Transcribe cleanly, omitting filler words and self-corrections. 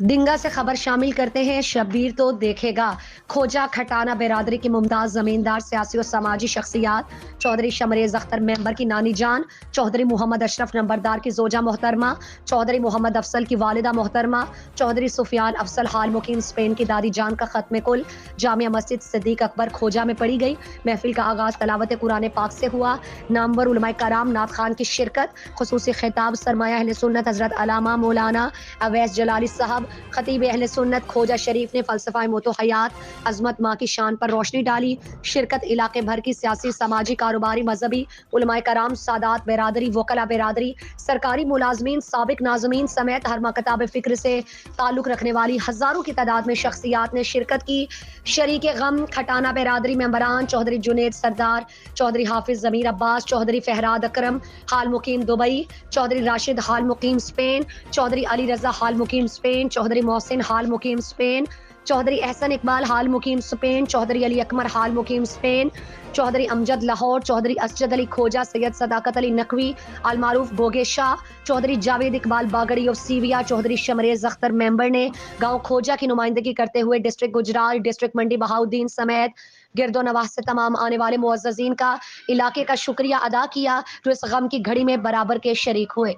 ڈنگا سے خبر شامل کرتے ہیں، شبیر تو دیکھے گا۔ کھوجا کھٹانہ برادری کی ممتاز زمیندار، سیاسی و سماجی شخصیات چودھری شمریز اختر ممبر کی نانی جان، چودھری محمد اشرف نمبردار کی زوجہ محترمہ، چودھری محمد افضل کی والدہ محترمہ، چودھری سفیان افضل حال مقیم اسپین کی دادی جان کا ختم کل جامعہ مسجد صدیق اکبر کھوجا میں پڑھی گئی۔ محفل کا آغاز تلاوت قرآن پاک سے ہوا۔ نامور علماء کرام، نعت خان کی شرکت، خصوصی خطاب سرمایہ اہل سنت حضرت علامہ مولانا اویس جلالی صاحب، خطیب اہل سنت کھوجا شریف نے فلسفہ موت و حیات، عظمت ماں کی شان پر روشنی ڈالی۔ شرکت علاقے بھر کی سیاسی، سماجی، کاروباری، مذہبی علماء کرام، سادات برادری، وکلاء برادری، سرکاری ملازمین، سابق ناظمین سمیت ہر مکتب فکر سے تعلق رکھنے والی ہزاروں کی تعداد میں شخصیات نے شرکت کی۔ شریک غم کھٹانہ برادری ممبران چودھری جنید سردار، چودھری حافظ ضمیر عباس، چودھری فہراد اکرم حال مقیم دبئی، چودھری راشد حال مقیم اسپین، چودھری علی رضا حال مقیم اسپین، چودھری محسن حال مقیم اسپین، چودھری احسن اقبال حال مقیم اسپین، چودھری علی اکمر حال مقیم اسپین، چودھری امجد لاہور، چودھری اسجد علی کھوجا، سید صداقت علی نقوی المعروف بوگے شاہ، چودھری جاوید اقبال باگڑی آف سیویا، چودھری شمریز اختر ممبر نے گاؤں کھوجا کی نمائندگی کرتے ہوئے ڈسٹرکٹ گجرال، ڈسٹرکٹ منڈی بہاؤدین سمیت گرد و نواح سے تمام آنے والے معززین کا علاقے کا شکریہ ادا کیا جو اس غم کی گھڑی میں برابر کے شریک ہوئے۔